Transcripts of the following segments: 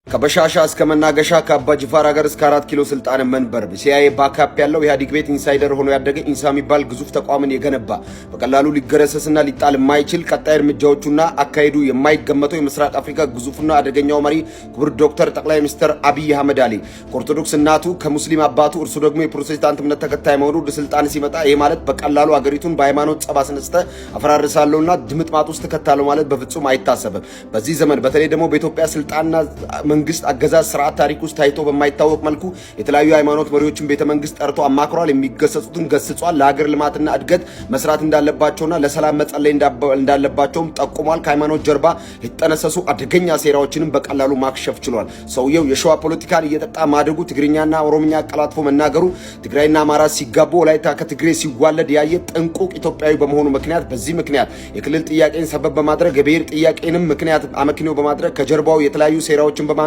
ከበሻሻ እስከ መናገሻ ከአባ ጅፋር ሀገር እስከ 4 ኪሎ ስልጣን መንበር ሲአይኤ ባካፕ ያለው ኢህአዴግ ቤት ኢንሳይደር ሆኖ ያደገ ኢንሳ የሚባል ግዙፍ ተቋምን የገነባ በቀላሉ ሊገረሰስና ሊጣል የማይችል ቀጣይ እርምጃዎቹና አካሄዱ የማይገመተው የምስራቅ አፍሪካ ግዙፍና አደገኛው መሪ ክቡር ዶክተር ጠቅላይ ሚኒስትር አብይ አህመድ አሊ ከኦርቶዶክስ እናቱ ከሙስሊም አባቱ እርሱ ደግሞ የፕሮቴስታንት እምነት ተከታይ መሆኑ ወደ ስልጣን ሲመጣ ይሄ ማለት በቀላሉ አገሪቱን በሃይማኖት ጸብ አስነስተ አፈራርሳለሁና ድምጥማጥ ውስጥ ከተታለው ማለት በፍጹም አይታሰብም። በዚህ ዘመን በተለይ ደግሞ በኢትዮጵያ ስልጣንና መንግስት አገዛዝ ስርዓት ታሪክ ውስጥ ታይቶ በማይታወቅ መልኩ የተለያዩ ሃይማኖት መሪዎችን ቤተ መንግስት ጠርቶ አማክሯል። የሚገሰጹትን ገስጿል። ለሀገር ልማትና እድገት መስራት እንዳለባቸውና ለሰላም መጸለይ እንዳለባቸውም ጠቁሟል። ከሃይማኖት ጀርባ የተጠነሰሱ አደገኛ ሴራዎችንም በቀላሉ ማክሸፍ ችሏል። ሰውየው የሸዋ ፖለቲካን እየጠጣ ማደጉ፣ ትግርኛና ኦሮምኛ አቀላጥፎ መናገሩ፣ ትግራይና አማራ ሲጋቡ ወላይታ ከትግሬ ሲዋለድ ያየ ጥንቁቅ ኢትዮጵያዊ በመሆኑ ምክንያት በዚህ ምክንያት የክልል ጥያቄን ሰበብ በማድረግ የብሔር ጥያቄንም ምክንያት አመክንዮ በማድረግ ከጀርባው የተለያዩ ሴራዎችን በማንገብ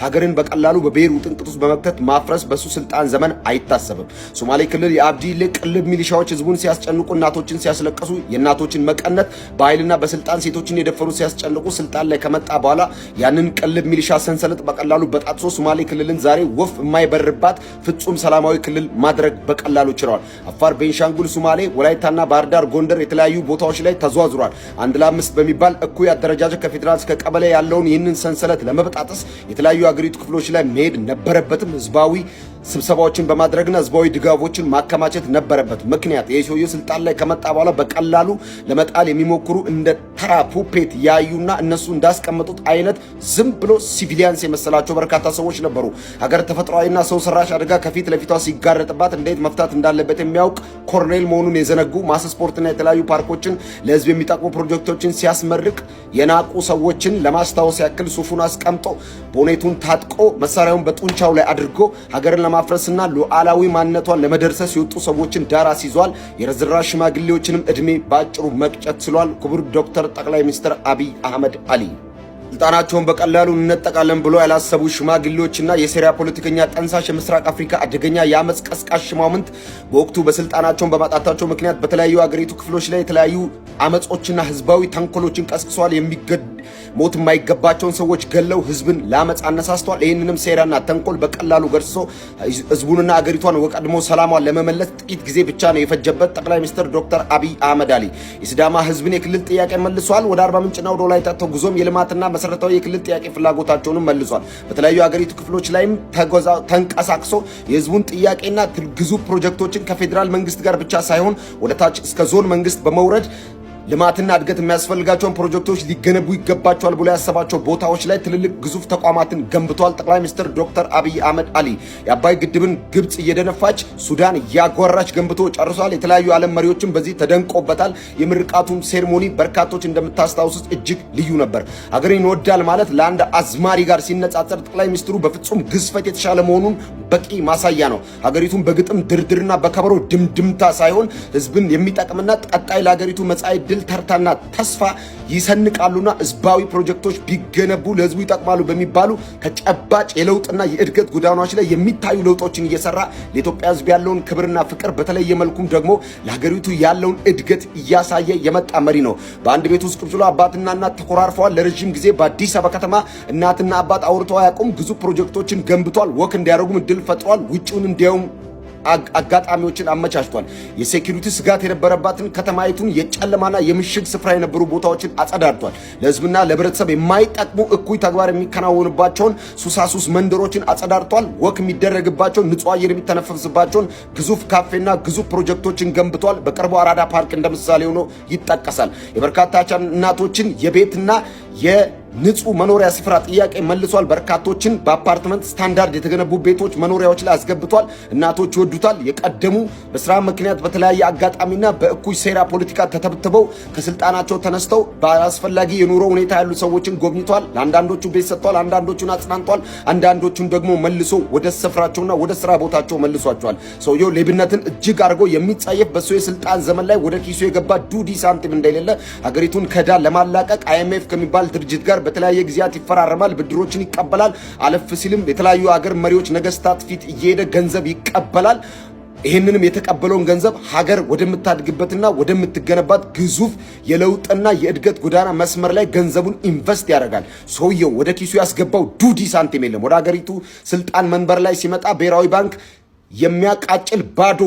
ሀገርን በቀላሉ በብሔር ውጥንቅጥ ውስጥ በመክተት ማፍረስ በሱ ስልጣን ዘመን አይታሰብም። ሶማሌ ክልል የአብዲሌ ቅልብ ሚሊሻዎች ህዝቡን ሲያስጨንቁ፣ እናቶችን ሲያስለቅሱ፣ የእናቶችን መቀነት በኃይልና በስልጣን ሴቶችን የደፈሩ ሲያስጨንቁ ስልጣን ላይ ከመጣ በኋላ ያንን ቅልብ ሚሊሻ ሰንሰለት በቀላሉ በጣጥሶ ሶማሌ ክልልን ዛሬ ወፍ የማይበርባት ፍጹም ሰላማዊ ክልል ማድረግ በቀላሉ ችለዋል። አፋር፣ ቤንሻንጉል፣ ሶማሌ፣ ወላይታና ባህር ዳር፣ ጎንደር የተለያዩ ቦታዎች ላይ ተዟዙሯል። 1 ለ5 በሚባል እኩይ አደረጃጀት ከፌደራል እስከ ቀበሌ ያለውን ይህንን ሰንሰለት ለመበጣጠስ የተለያዩ አገሪቱ ክፍሎች ላይ መሄድ ነበረበትም። ህዝባዊ ስብሰባዎችን በማድረግና ህዝባዊ ድጋፎችን ማከማቸት ነበረበት። ምክንያት የሰውየው ስልጣን ላይ ከመጣ በኋላ በቀላሉ ለመጣል የሚሞክሩ እንደ ተራ ፑፔት ያዩና እነሱ እንዳስቀመጡት አይነት ዝም ብሎ ሲቪሊያንስ የመሰላቸው በርካታ ሰዎች ነበሩ። ሀገር ተፈጥሯዊና ሰው ሰራሽ አደጋ ከፊት ለፊቷ ሲጋረጥባት እንዴት መፍታት እንዳለበት የሚያውቅ ኮርኔል መሆኑን የዘነጉ ማስ ስፖርትና የተለያዩ ፓርኮችን ለህዝብ የሚጠቅሙ ፕሮጀክቶችን ሲያስመርቅ የናቁ ሰዎችን ለማስታወስ ያክል ሱፉን አስቀምጦ ቦኔቱን ታጥቆ መሳሪያውን በጡንቻው ላይ አድርጎ ሀገርን ለማፍረስና ሉዓላዊ ማንነቷን ለመደርሰስ የወጡ ሰዎችን ዳራ ሲዟል። የርዝራዥ ሽማግሌዎችንም እድሜ ባጭሩ መቅጨት ችሏል። ክቡር ዶክተር ጠቅላይ ሚኒስትር አብይ አህመድ አሊ ስልጣናቸውን በቀላሉ እንነጠቃለን ብሎ ያላሰቡ ሽማግሌዎችና የሴራ ፖለቲከኛ ጠንሳሽ የምስራቅ አፍሪካ አደገኛ የአመጽ ቀስቃሽ ሽማምንት በወቅቱ በስልጣናቸውን በማጣታቸው ምክንያት በተለያዩ አገሪቱ ክፍሎች ላይ የተለያዩ አመጾችና ህዝባዊ ተንኮሎችን ቀስቅሷል። ሞት የማይገባቸውን ሰዎች ገለው ህዝብን ለአመጽ አነሳስተዋል። ይህንንም ሴራና ተንኮል በቀላሉ ገርሶ ህዝቡንና አገሪቷን ወቀድሞ ሰላሟን ለመመለስ ጥቂት ጊዜ ብቻ ነው የፈጀበት ጠቅላይ ሚኒስትር ዶክተር አብይ አህመድ አሊ የሲዳማ ህዝብን የክልል ጥያቄ መልሷል። ወደ አርባ ምንጭና ወደ ወላይታ ተጉዞም የልማትና መሰረታዊ የክልል ጥያቄ ፍላጎታቸውንም መልሷል። በተለያዩ አገሪቱ ክፍሎች ላይም ተንቀሳቅሶ የህዝቡን ጥያቄና ግዙፍ ፕሮጀክቶችን ከፌደራል መንግስት ጋር ብቻ ሳይሆን ወደ ታች እስከ ዞን መንግስት በመውረድ ልማትና እድገት የሚያስፈልጋቸውን ፕሮጀክቶች ሊገነቡ ይገባቸዋል ብሎ ያሰባቸው ቦታዎች ላይ ትልልቅ ግዙፍ ተቋማትን ገንብቷል። ጠቅላይ ሚኒስትር ዶክተር አብይ አህመድ አሊ የአባይ ግድብን ግብጽ እየደነፋች ሱዳን እያጓራች ገንብቶ ጨርሷል። የተለያዩ ዓለም መሪዎችን በዚህ ተደንቆበታል። የምርቃቱን ሴርሞኒ በርካቶች እንደምታስታውሱት እጅግ ልዩ ነበር። ሀገርን ይወዳል ማለት ለአንድ አዝማሪ ጋር ሲነጻጸር ጠቅላይ ሚኒስትሩ በፍጹም ግዝፈት የተሻለ መሆኑን በቂ ማሳያ ነው። ሀገሪቱን በግጥም ድርድርና በከበሮ ድምድምታ ሳይሆን ህዝብን የሚጠቅምና ቀጣይ ለሀገሪቱ መጻኢ ዕድል ተርታና ተስፋ ይሰንቃሉና ህዝባዊ ፕሮጀክቶች ቢገነቡ ለህዝቡ ይጠቅማሉ በሚባሉ ተጨባጭ የለውጥና የእድገት ጎዳናዎች ላይ የሚታዩ ለውጦችን እየሰራ ለኢትዮጵያ ህዝብ ያለውን ክብርና ፍቅር በተለየ መልኩም ደግሞ ለሀገሪቱ ያለውን እድገት እያሳየ የመጣ መሪ ነው። በአንድ ቤት ውስጥ ቁጭ ብሎ አባትና እናት ተኮራርፈዋል። ለረጅም ጊዜ በአዲስ አበባ ከተማ እናትና አባት አውርተው አያውቁም። ግዙፍ ፕሮጀክቶችን ገንብቷል። ወክ እንዲያደርጉም እድል ፈጥሯል። ውጪውን እንዲያውም አጋጣሚዎችን አመቻችቷል። የሴኩሪቲ ስጋት የነበረባትን ከተማይቱን የጨለማና የምሽግ ስፍራ የነበሩ ቦታዎችን አጸዳድቷል። ለህዝብና ለህብረተሰብ የማይጠቅሙ እኩይ ተግባር የሚከናወንባቸውን ሱሳሱስ መንደሮችን አጸዳድቷል። ወክ የሚደረግባቸውን ንጹህ አየር የሚተነፈስባቸውን ግዙፍ ካፌና ግዙፍ ፕሮጀክቶችን ገንብቷል። በቅርቡ አራዳ ፓርክ እንደምሳሌ ሆኖ ይጠቀሳል። የበርካታ እናቶችን የቤትና ንጹህ መኖሪያ ስፍራ ጥያቄ መልሷል። በርካቶችን በአፓርትመንት ስታንዳርድ የተገነቡ ቤቶች መኖሪያዎች ላይ አስገብቷል። እናቶች ይወዱታል። የቀደሙ በስራ ምክንያት በተለያየ አጋጣሚና በእኩይ ሴራ ፖለቲካ ተተብትበው ከስልጣናቸው ተነስተው በአስፈላጊ የኑሮ ሁኔታ ያሉ ሰዎችን ጎብኝቷል። ለአንዳንዶቹ ቤት ሰጥቷል፣ አንዳንዶቹን አጽናንቷል፣ አንዳንዶቹን ደግሞ መልሶ ወደ ስፍራቸውና ወደ ስራ ቦታቸው መልሷቸዋል። ሰውየው ሌብነትን እጅግ አድርጎ የሚጸየፍ በሱ የስልጣን ዘመን ላይ ወደ ኪሱ የገባ ዱዲ ሳንቲም እንደሌለ ሀገሪቱን ከዕዳ ለማላቀቅ IMF ከሚባል ድርጅት ጋር በተለያየ ጊዜያት ይፈራረማል፣ ብድሮችን ይቀበላል። አለፍ ሲልም የተለያዩ አገር መሪዎች ነገስታት ፊት እየሄደ ገንዘብ ይቀበላል። ይህንንም የተቀበለውን ገንዘብ ሀገር ወደምታድግበትና ወደምትገነባት ግዙፍ የለውጥና የእድገት ጎዳና መስመር ላይ ገንዘቡን ኢንቨስት ያደርጋል። ሰውየው ወደ ኪሱ ያስገባው ዱዲ ሳንቲም የለም። ወደ ሀገሪቱ ስልጣን መንበር ላይ ሲመጣ ብሔራዊ ባንክ የሚያቃጭል ባዶ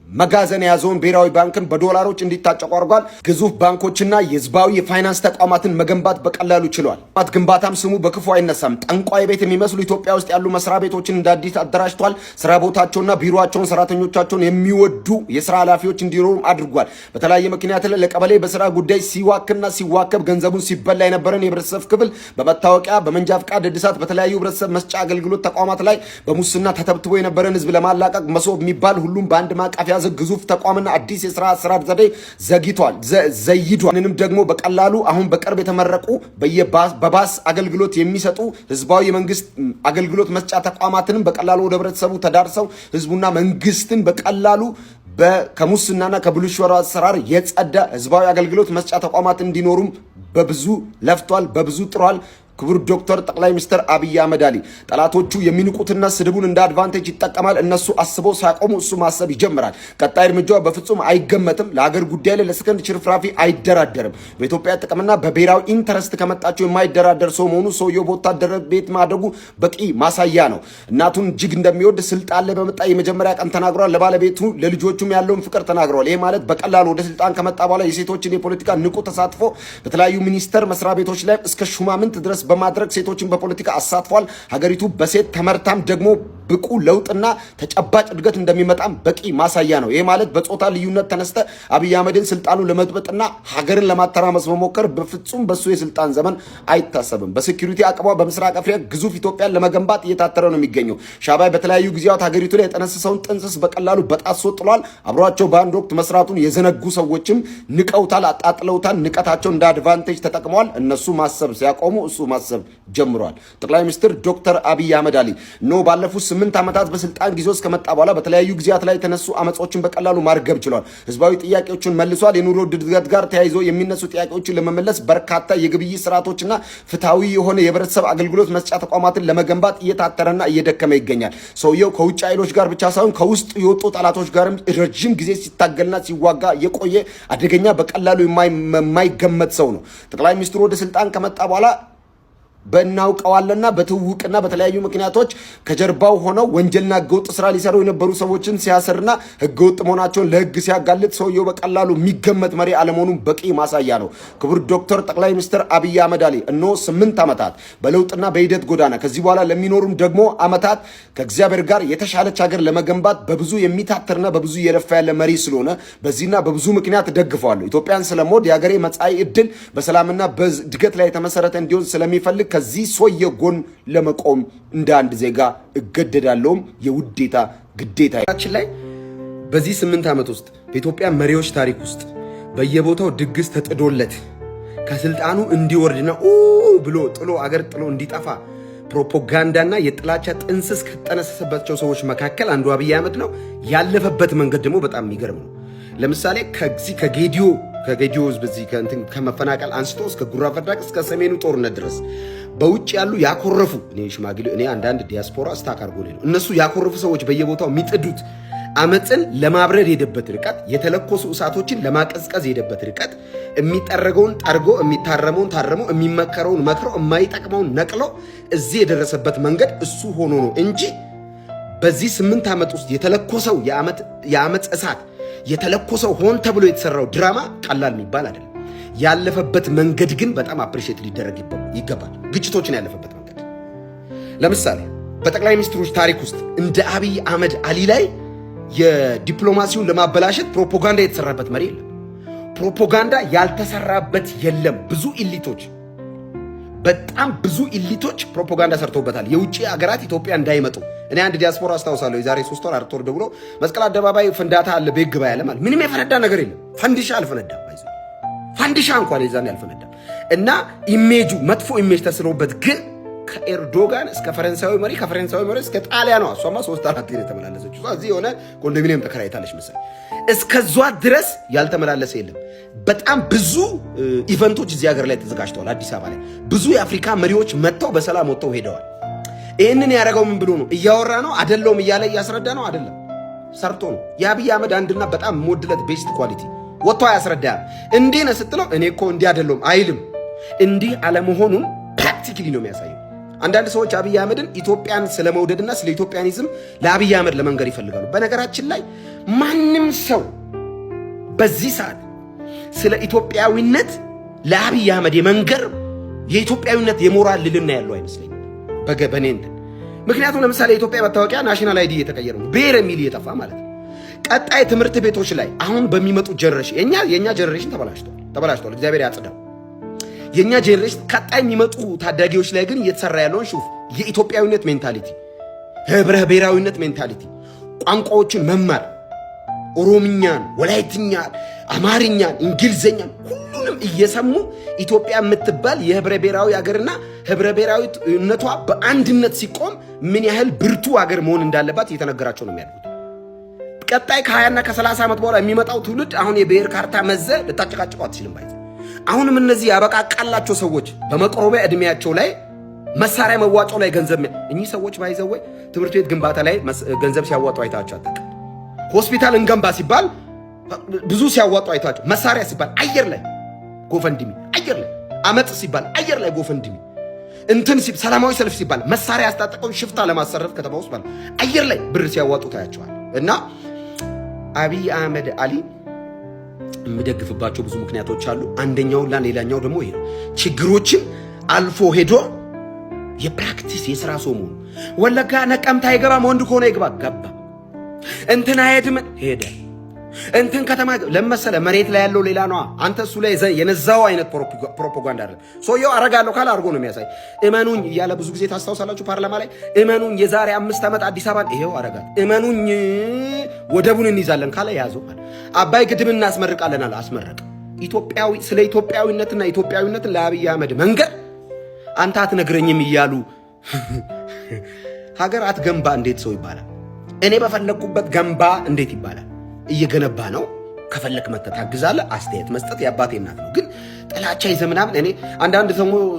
መጋዘን የያዘውን ብሔራዊ ባንክን በዶላሮች እንዲታጨቁ አድርጓል። ግዙፍ ባንኮችና የህዝባዊ የፋይናንስ ተቋማትን መገንባት በቀላሉ ችሏል። ግንባታም ስሙ በክፉ አይነሳም። ጠንቋይ ቤት የሚመስሉ ኢትዮጵያ ውስጥ ያሉ መስሪያ ቤቶችን እንደ አዲስ አደራጅቷል። ስራ ቦታቸውና ቢሮቸውን ሰራተኞቻቸውን የሚወዱ የስራ ኃላፊዎች እንዲኖሩ አድርጓል። በተለያየ ምክንያት ለቀበሌ በስራ ጉዳይ ሲዋክና ሲዋከብ ገንዘቡን ሲበላ የነበረን የህብረተሰብ ክፍል በመታወቂያ በመንጃ ፍቃድ እድሳት በተለያዩ ህብረተሰብ መስጫ አገልግሎት ተቋማት ላይ በሙስና ተተብትቦ የነበረን ህዝብ ለማላቀቅ መሶብ የሚባል ሁሉም በአንድ ማቀፊያ ግዙፍ ተቋምና አዲስ የሥራ አሰራር ዘዴ ዘይዷል። ምንም ደግሞ በቀላሉ አሁን በቅርብ የተመረቁ በባስ አገልግሎት የሚሰጡ ህዝባዊ የመንግስት አገልግሎት መስጫ ተቋማትንም በቀላሉ ወደ ህብረተሰቡ ተዳርሰው ህዝቡና መንግስትን በቀላሉ ከሙስናና ከብልሹ አሰራር የጸዳ ህዝባዊ አገልግሎት መስጫ ተቋማት እንዲኖሩም በብዙ ለፍቷል፣ በብዙ ጥሯል። ክቡር ዶክተር ጠቅላይ ሚኒስትር አብይ አህመድ አሊ ጠላቶቹ የሚንቁትና ስድቡን እንደ አድቫንቴጅ ይጠቀማል። እነሱ አስበው ሳይቆሙ እሱ ማሰብ ይጀምራል። ቀጣይ እርምጃው በፍጹም አይገመትም። ለሀገር ጉዳይ ላይ ለሰከንድ ሽርፍራፊ አይደራደርም። በኢትዮጵያ ጥቅምና በብሔራዊ ኢንተረስት ከመጣቸው የማይደራደር ሰው መሆኑ ሰውየው በወታደር ቤት ማደጉ በቂ ማሳያ ነው። እናቱን እጅግ እንደሚወድ ስልጣን ላይ በመጣ የመጀመሪያ ቀን ተናግሯል። ለባለቤቱ ለልጆቹም ያለውን ፍቅር ተናግሯል። ይሄ ማለት በቀላሉ ወደ ስልጣን ከመጣ በኋላ የሴቶችን የፖለቲካ ንቁ ተሳትፎ በተለያዩ ሚኒስቴር መስሪያ ቤቶች ላይ እስከ ሹማምንት ድረስ በማድረግ ሴቶችን በፖለቲካ አሳትፏል። ሀገሪቱ በሴት ተመርታም ደግሞ ብቁ ለውጥና ተጨባጭ እድገት እንደሚመጣም በቂ ማሳያ ነው። ይሄ ማለት በጾታ ልዩነት ተነስተ አብይ አህመድን ስልጣኑን ለመጥበጥና ሀገርን ለማተራመስ መሞከር በፍጹም በሱ የስልጣን ዘመን አይታሰብም። በሴኩሪቲ አቅሟ በምስራቅ አፍሪካ ግዙፍ ኢትዮጵያን ለመገንባት እየታተረ ነው የሚገኘው። ሻዕቢያ በተለያዩ ጊዜያት ሀገሪቱ ላይ የጠነሰሰውን ጥንስስ በቀላሉ በጣሶ ጥሏል። አብሯቸው በአንድ ወቅት መስራቱን የዘነጉ ሰዎችም ንቀውታል፣ አጣጥለውታል። ንቀታቸው እንደ አድቫንቴጅ ተጠቅመዋል። እነሱ ማሰብ ሲያቆሙ እሱ ማሰብ ጀምሯል። ጠቅላይ ሚኒስትር ዶክተር አብይ አህመድ አሊ ባለፉት 8 ዓመታት በስልጣን ጊዜ ውስጥ ከመጣ በኋላ በተለያዩ ጊዜያት ላይ የተነሱ አመጾችን በቀላሉ ማርገብ ችሏል። ህዝባዊ ጥያቄዎችን መልሷል። የኑሮ ውድነት ጋር ተያይዞ የሚነሱ ጥያቄዎችን ለመመለስ በርካታ የግብይት ስርዓቶችና ፍትሃዊ የሆነ የህብረተሰብ አገልግሎት መስጫ ተቋማትን ለመገንባት እየታተረና እየደከመ ይገኛል። ሰውየው ከውጭ ኃይሎች ጋር ብቻ ሳይሆን ከውስጥ የወጡ ጠላቶች ጋርም ረጅም ጊዜ ሲታገልና ሲዋጋ የቆየ አደገኛ በቀላሉ የማይገመት ሰው ነው። ጠቅላይ ሚኒስትሩ ወደ ስልጣን ከመጣ በኋላ በእናውቀዋለና በትውቅና በተለያዩ ምክንያቶች ከጀርባው ሆነው ወንጀልና ህገወጥ ስራ ሊሰሩ የነበሩ ሰዎችን ሲያሰርና ህገወጥ መሆናቸውን ለህግ ሲያጋልጥ ሰውየው በቀላሉ የሚገመት መሪ አለመሆኑን በቂ ማሳያ ነው። ክቡር ዶክተር ጠቅላይ ሚኒስትር አብይ አህመድ አሊ 8 ዓመታት በለውጥና በሂደት ጎዳና ከዚህ በኋላ ለሚኖሩም ደግሞ ዓመታት ከእግዚአብሔር ጋር የተሻለች ሀገር ለመገንባት በብዙ የሚታተርና በብዙ የለፋ ያለ መሪ ስለሆነ በዚህና በብዙ ምክንያት ደግፈዋለሁ። ኢትዮጵያን ስለምወድ የሀገሬ መጻኢ ዕድል በሰላምና በእድገት ላይ የተመሰረተ እንዲሆን ስለሚፈልግ ከዚህ ሰውዬ ጎን ለመቆም እንደ አንድ ዜጋ እገደዳለሁም የውዴታ ግዴታችን ላይ በዚህ 8 ዓመት ውስጥ በኢትዮጵያ መሪዎች ታሪክ ውስጥ በየቦታው ድግስ ተጥዶለት ከስልጣኑ እንዲወርድና ብሎ ጥሎ አገር ጥሎ እንዲጠፋ ፕሮፓጋንዳና የጥላቻ ጥንስስ ከተነሰሰባቸው ሰዎች መካከል አንዱ አብይ አህመድ ነው። ያለፈበት መንገድ ደግሞ በጣም የሚገርም ነው። ለምሳሌ ከጌዲዮ ህዝብ በዚህ ከመፈናቀል አንስቶ እስከ ጉራ ፈርዳ እስከ ሰሜኑ ጦርነት ድረስ በውጭ ያሉ ያኮረፉ እኔ አንዳንድ ዲያስፖራ ስታክ አርጎ ነው እነሱ ያኮረፉ ሰዎች በየቦታው የሚጥዱት አመፅን ለማብረድ የሄደበት ርቀት፣ የተለኮሱ እሳቶችን ለማቀዝቀዝ የሄደበት ርቀት፣ የሚጠረገውን ጠርጎ የሚታረመውን ታረመው የሚመከረውን መክሮ የማይጠቅመውን ነቅሎ እዚህ የደረሰበት መንገድ እሱ ሆኖ ነው እንጂ በዚህ 8 ዓመት ውስጥ የተለኮሰው የአመፅ እሳት የተለኮሰው ሆን ተብሎ የተሰራው ድራማ ቀላል የሚባል አይደለም። ያለፈበት መንገድ ግን በጣም አፕሪሼት ሊደረግ ይገባል። ግጭቶችን ያለፈበት መንገድ ለምሳሌ በጠቅላይ ሚኒስትሮች ታሪክ ውስጥ እንደ አብይ አህመድ አሊ ላይ የዲፕሎማሲውን ለማበላሸት ፕሮፓጋንዳ የተሰራበት መሪ የለም። ፕሮፓጋንዳ ያልተሰራበት የለም። በጣም ብዙ ኢሊቶች ፕሮፓጋንዳ ሰርተውበታል። የውጭ ሀገራት ኢትዮጵያ እንዳይመጡ እኔ አንድ ዲያስፖራ አስታውሳለሁ። የዛሬ 3 ወር 4 ወር ደውሎ መስቀል አደባባይ ፍንዳታ አለ በግባ ያለ ማለት ምንም የፈነዳ ነገር የለም። ፈንዲሻ አልፈነዳም። ፈንዲሻ እንኳን የዛኔ አልፈነዳም። እና ኢሜጁ መጥፎ ኢሜጅ ተስሎበት ግን ከኤርዶጋን እስከ ፈረንሳዊ መሪ ከፈረንሳዊ መሪ እስከ ጣሊያኗ እሷማ 3-4 ጊዜ ተመላለሰች። እዚህ የሆነ ኮንዶሚኒየም ተከራይታለች መሰለኝ። እስከዛ ድረስ ያልተመላለሰ የለም። በጣም ብዙ ኢቨንቶች እዚህ ሀገር ላይ ተዘጋጅተዋል። አዲስ አበባ ላይ ብዙ የአፍሪካ መሪዎች መጥተው በሰላም ወጥተው ሄደዋል። ይህንን ያደረገው ምን ብሎ ነው? እያወራ ነው አይደለም? እያለ እያስረዳ ነው አይደለም? ሰርቶ ነው። የአብይ አህመድ አንድና በጣም ሞድለት ቤስት ኳሊቲ ወጥቶ ያስረዳል። እንዲህ ነው ስትለው እኔ እኮ እንዲህ አይደለም አይልም። እንዲህ አለመሆኑን ፕራክቲካሊ ነው የሚያሳየው። አንዳንድ ሰዎች አብይ አህመድን ኢትዮጵያን ስለመውደድና ስለ ኢትዮጵያኒዝም ለአብይ አህመድ ለመንገር ይፈልጋሉ። በነገራችን ላይ ማንም ሰው በዚህ ሰዓት ስለ ኢትዮጵያዊነት ለአብይ አህመድ የመንገር የኢትዮጵያዊነት የሞራል ልልና ያለው አይመስለኝም በገበኔ እንትን። ምክንያቱም ለምሳሌ የኢትዮጵያ መታወቂያ ናሽናል አይዲ እየተቀየረ ነው፣ ብሔር የሚል እየጠፋ ማለት ነው። ቀጣይ ትምህርት ቤቶች ላይ አሁን በሚመጡ ጀነሬሽን የኛ ጀነሬሽን ተበላሽቷል፣ እግዚአብሔር ያጽዳው። የኛ ጀነሬሽን ቀጣይ የሚመጡ ታዳጊዎች ላይ ግን እየተሰራ ያለውን ሹፍ የኢትዮጵያዊነት ሜንታሊቲ፣ ህብረ ብሔራዊነት ሜንታሊቲ፣ ቋንቋዎችን መማር፣ ኦሮምኛን፣ ወላይትኛን፣ አማርኛን፣ እንግሊዘኛን ሁሉንም እየሰሙ ኢትዮጵያ የምትባል የህብረ ብሔራዊ ሀገርና ህብረ ብሔራዊነቷ በአንድነት ሲቆም ምን ያህል ብርቱ ሀገር መሆን እንዳለባት እየተነገራቸው ነው የሚያሉት። ቀጣይ ከ20 እና ከ30 ዓመት በኋላ የሚመጣው ትውልድ አሁን የብሔር ካርታ መዘ ልታጨቃጭቀው አትችልም ባይ። አሁንም እነዚህ ያበቃቃላቸው ሰዎች በመቆረቢያ እድሜያቸው ላይ መሳሪያ መዋጮ ላይ ገንዘብ እኚህ ሰዎች ባይዘው ትምህርት ቤት ግንባታ ላይ ገንዘብ ሲያዋጡ አይታቸው አታውቅም። ሆስፒታል እንገንባ ሲባል ብዙ ሲያዋጡ አይታቸው፣ መሳሪያ ሲባል አየር ላይ ጎፈንድሚ፣ አየር ላይ አመጽ ሲባል አየር ላይ ጎፈንድሚ፣ እንትን ሰላማዊ ሰልፍ ሲባል መሳሪያ ያስታጠቀውን ሽፍታ ለማሰረፍ ከተማ ውስጥ ማለት አየር ላይ ብር ሲያዋጡ ታያቸዋል። እና አብይ አህመድ አሊ የምደግፍባቸው ብዙ ምክንያቶች አሉ። አንደኛውና ሌላኛው ደግሞ ይሄ ነው። ችግሮችን አልፎ ሄዶ የፕራክቲስ የሥራ ሰው መሆኑ። ወለጋ ነቀምታ አይገባም፣ ወንድ ከሆነ ይግባ ገባ። እንትን አይሄድም ሄደ። እንትን ከተማ ለመሰለ መሬት ላይ ያለው ሌላ ነው። አንተ እሱ ላይ የነዛው አይነት ፕሮፓጋንዳ አይደለም። ሰውየው አረጋለሁ ካለ አርጎ ነው የሚያሳይ። እመኑኝ እያለ ብዙ ጊዜ ታስታውሳላችሁ ፓርላማ ላይ እመኑኝ የዛሬ 5 ዓመት አዲስ አበባን ይሄው አረጋል። እመኑኝ ወደቡን እንይዛለን ካለ ያዘው። አባይ ግድብ እናስመርቃለን አለ፣ አስመረቀ። ኢትዮጵያዊ ስለ ኢትዮጵያዊነትና ኢትዮጵያዊነትን ለአብይ አህመድ መንገር አንተ አትነግረኝም እያሉ ሀገር አትገንባ እንዴት ሰው ይባላል? እኔ በፈለኩበት ገንባ እንዴት ይባላል? እየገነባ ነው። ከፈለክ መተህ ታግዛለህ። አስተያየት መስጠት የአባቴ እናት ነው። ግን ጥላቻ ይዘህ ምናምን እኔ አንዳንድ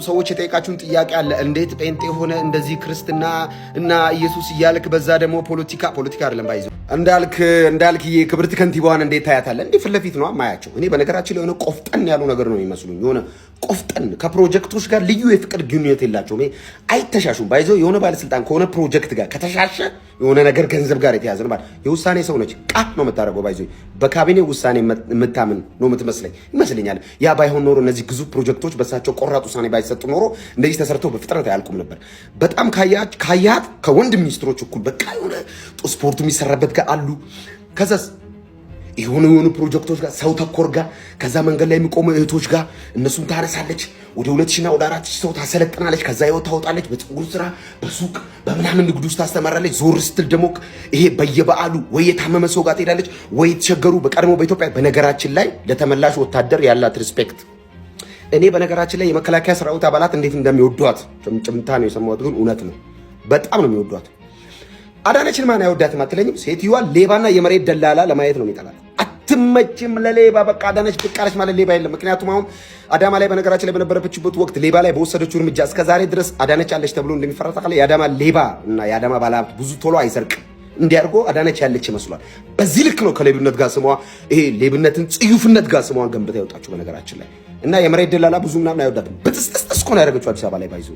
ሰዎች የጠየቃችሁን ጥያቄ አለ። እንዴት ጴንጤ ሆነ እንደዚህ ክርስትና እና ኢየሱስ እያልክ በዛ ደግሞ ፖለቲካ አይደለም ባይዘው እንዳልክ ክብርት ከንቲባዋን እንዴት ታያታለህ? እንዴ ፊት ለፊት ነው ማያቸው። እኔ በነገራችን ላይ የሆነ ቆፍጠን ያሉ ነገር ነው የሚመስሉኝ። የሆነ ቆፍጠን ከፕሮጀክቶች ጋር ልዩ የፍቅር ግንኙነት የላቸውም። አይተሻሹም። ባይዘው የሆነ ባለስልጣን ከሆነ ፕሮጀክት ጋር ከተሻሸ የሆነ ነገር ገንዘብ ጋር የተያዘ ነው ማለት የውሳኔ ሰው ነች። ነው የምታደርገው። ባይዘው በካቢኔ ውሳኔ የምታምን ነው ይመስለኛል። ያ ባይሆን ኖሮ እነዚህ ግዙፍ ፕሮጀክቶች በሳቸው ቆራጥ ውሳኔ ባይሰጡ ኖሮ እንደዚህ ተሰርተው በፍጥነት አያልቁም ነበር። በጣም ካያት ከወንድ ሚኒስትሮች እኩል በቃ የሆነ ስፖርቱ የሚሰራበት ጋር አሉ። ከዛስ የሆኑ ፕሮጀክቶች ጋር ሰው ተኮር ጋር ከዛ መንገድ ላይ የሚቆሙ እህቶች ጋር እነሱን ታነሳለች። ወደ 2000 እና ወደ 4000 ሰው ታሰለጥናለች። ከዛ ይወጣ ታወጣለች። በፀጉር ስራ፣ በሱቅ፣ በምናምን ንግድ ውስጥ ታስተማራለች። ዞር ስትል ደግሞ ይሄ በየበዓሉ ወይ የታመመ ሰው ጋር ትሄዳለች ወይ የተቸገሩ በቀድሞ በኢትዮጵያ በነገራችን ላይ ለተመላሽ ወታደር ያላት ሪስፔክት እኔ በነገራችን ላይ የመከላከያ ሰራዊት አባላት እንዴት እንደሚወዷት ጭምጭምታ ነው የሰማሁት፣ ግን እውነት ነው። በጣም ነው የሚወዷት። አዳነችን ማን አይወዳትም አትለኝም? ሴትዮዋ ሌባና የመሬት ደላላ ለማየት ነው የሚጠላት። አትመችም ለሌባ። በቃ አዳነች ብቃለች ማለት ሌባ የለም። ምክንያቱም አሁን አዳማ ላይ በነገራችን ላይ በነበረችበት ወቅት ሌባ ላይ በወሰደችው እርምጃ እስከዛሬ ድረስ አዳነች አለች ተብሎ እንደሚፈራ ታውቃለህ። የአዳማ ሌባ እና የአዳማ ባለሀብት ብዙ ቶሎ አይሰርቅም። እንዲያርጎ አዳነች ያለች ይመስሏል። በዚህ ልክ ነው ከሌብነት ጋር ስሟ ይሄ ሌብነትን ጽዩፍነት ጋር ስሟን ገንብታ ያወጣችሁ በነገራችን ላይ። እና የመሬት ደላላ ብዙ ምናምን አይወዳትም። በጥስጥስ እኮ ነው ያደረገችው አዲስ አበባ ላይ ባይዞ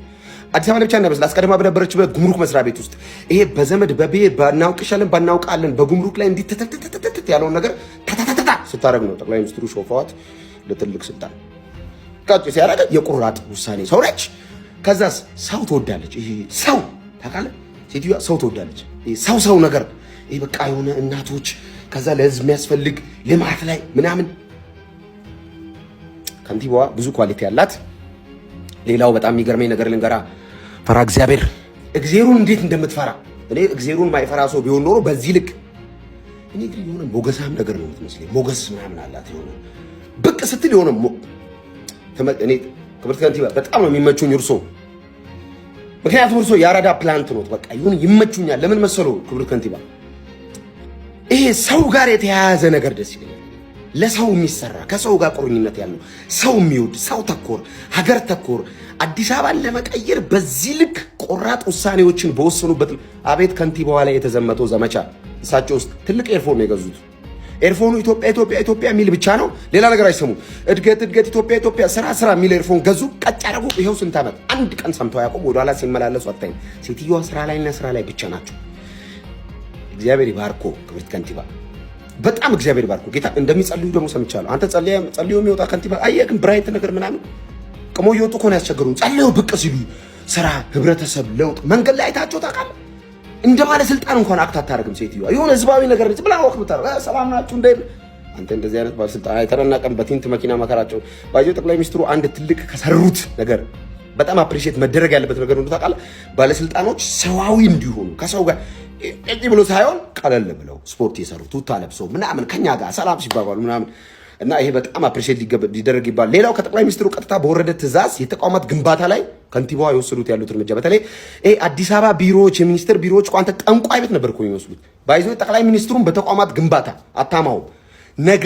አዲስ አበባ ላይ ብቻ እንዳይመስል አስቀድማ በነበረችበት ጉምሩክ መስሪያ ቤት ውስጥ ይሄ በዘመድ በብሔር ባናውቅሻለን ባናውቃለን በጉምሩክ ላይ እንዲተተተተተት ያለውን ነገር ታታታታ ስታረግ ነው ጠቅላይ ሚኒስትሩ ሾፋዋት ለትልቅ ስልጣን ቃጭ ሲያረጋ የቁራጥ ውሳኔ ሰው ነች። ከዛስ ሰው ትወዳለች። ይሄ ሰው ታውቃለህ፣ ሴትዮዋ ሰው ትወዳለች። ይሄ ሰው ነገር ይሄ በቃ የሆነ እናቶች ከዛ ለህዝብ የሚያስፈልግ ልማት ላይ ምናምን ከንቲባዋ ብዙ ኳሊቲ ያላት። ሌላው በጣም የሚገርመኝ ነገር ልንገራ፣ ፈራ እግዚአብሔሩን እንዴት እንደምትፈራ እኔ እግዚአብሔሩን ማይፈራ ሰው ቢሆን ኖሮ በዚህ ልክ እኔ ግን የሆነ ሞገሳም ነገር ነው የምትመስለኝ። ሞገስ ምናምን አላት። የሆነ ብቅ ስትል የሆነ እኔ ክብርት ከንቲባ በጣም ነው የሚመቹኝ እርሶ። ምክንያቱም እርሶ የአራዳ ፕላንት ነው። በቃ ይሁን ይመቹኛል። ለምን መሰሎ ክብርት ከንቲባ ይሄ ሰው ጋር የተያያዘ ነገር ደስ ይለኛል። ለሰው የሚሰራ ከሰው ጋር ቁርኝነት ያለው ሰው የሚወድ ሰው ተኮር ሀገር ተኮር አዲስ አበባን ለመቀየር በዚህ ልክ ቆራጥ ውሳኔዎችን በወሰኑበት አቤት ከንቲባዋ ላይ የተዘመተው ዘመቻ እሳቸው ውስጥ ትልቅ ኤርፎን ነው የገዙት። ኤርፎኑ ኢትዮጵያ ኢትዮጵያ ኢትዮጵያ የሚል ብቻ ነው፣ ሌላ ነገር አይሰሙም። እድገት እድገት ኢትዮጵያ ኢትዮጵያ ስራ ስራ የሚል ኤርፎን ገዙ። ቀጭ አደረጉ። ይኸው ስንት ዓመት አንድ ቀን ሰምተው ያቆም ወደኋላ ሲመላለሱ አታይም። ሴትዮዋ ስራ ላይና ስራ ላይ ብቻ ናቸው። እግዚአብሔር ይባርኮ ክብርት ከንቲባ፣ በጣም እግዚአብሔር ይባርኮ። ጌታ እንደሚጸልዩ ደግሞ ሰምቻለሁ። አንተ ጸልዮ የሚወጣ ከንቲባ አየህ፣ ግን ብራይት ነገር ምናምን ቅሞ እየወጡ እኮ ነው ያስቸገሩን። ጸልዮ ብቅ ሲሉ ስራ፣ ህብረተሰብ ለውጥ መንገድ ላይ አይታቸው ታውቃለህ? እንደ ባለስልጣን እንኳን አክት አታደርግም ሴትዮዋ። የሆነ ህዝባዊ ነገር ልጅ ብላ ወክ ብታረጋ ሰላም ናችሁ እንደ አንተ እንደዚህ አይነት ባለስልጣን አይተረናቀም። በቲንት መኪና መከራቸው ባይጆ ጠቅላይ ሚኒስትሩ አንድ ትልቅ ከሰሩት ነገር በጣም አፕሪሺየት መደረግ ያለበት ነገር እንደው ታውቃለህ፣ ባለስልጣኖች ሰዋዊ እንዲሆኑ ከሰው ጋር እዚህ ብሎ ሳይሆን ቀለል ብለው ስፖርት የሰሩት ቱታ ለብሰው ምናምን ከኛ ጋር ሰላም ሲባባሉ ምናምን እና ይሄ በጣም አፕሪሺየት ሊደረግ ይባል። ሌላው ከጠቅላይ ሚኒስትሩ ቀጥታ በወረደ ትዕዛዝ የተቋማት ግንባታ ላይ ከንቲባዋ የወሰዱት ያሉት እርምጃ በተለይ አዲስ አበባ ቢሮዎች፣ የሚኒስትር ቢሮዎች ቋንተ ጠንቋይ ቤት ነበር እኮ የሚወስዱት። ባይዞ ጠቅላይ ሚኒስትሩን በተቋማት ግንባታ አታማው ነገ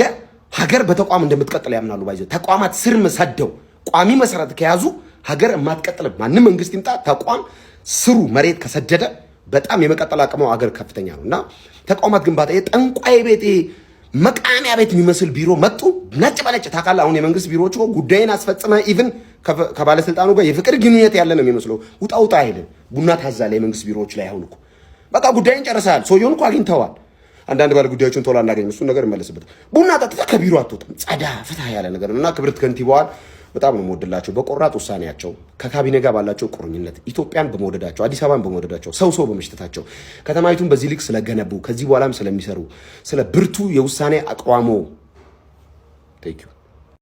ሀገር በተቋም እንደምትቀጥል ያምናሉ። ባይዞ ተቋማት ስር መሰደው ቋሚ መሰረት ከያዙ ሀገር የማትቀጥል ማንም መንግስት ይምጣ ተቋም ስሩ መሬት ከሰደደ በጣም የመቀጠል አቅሙ ሀገር ከፍተኛ ነውና ተቋማት ግንባታ የጠንቋይ ቤት መቃሚያ ቤት የሚመስል ቢሮ መጡ። ነጭ በነጭ ታውቃለህ። አሁን የመንግስት ቢሮዎች እኮ ጉዳይን አስፈጽመ ኢቭን ከባለስልጣኑ ጋር የፍቅር ግንኙነት ያለ ነው የሚመስለው። ውጣ ውጣ አይደል ቡና ታዛለ የመንግስት ቢሮዎች ላይ አሁን እኮ በቃ ጉዳይን ጨርሰሃል። ሰውየውን እኮ አግኝተዋል። አንዳንድ ባለ ጉዳዮችን ቶሎ አናገኝም። እሱን ነገር እመለስበት። ቡና ጠጥተህ ከቢሮ አትወጣም። ጸዳ ፍታ ያለ ነገር ነውና ክብርት ከንቲባዋን በጣም ነው የምወድላቸው። በቆራጥ ውሳኔያቸው ከካቢኔ ጋር ባላቸው ቁርኝነት ኢትዮጵያን በመወደዳቸው አዲስ አበባን በመወደዳቸው ሰው በመሽተታቸው ከተማይቱን በዚህ ልክ ስለገነቡ ከዚህ በኋላም ስለሚሰሩ ስለ ብርቱ የውሳኔ አቋሞ ቴንክ ዩ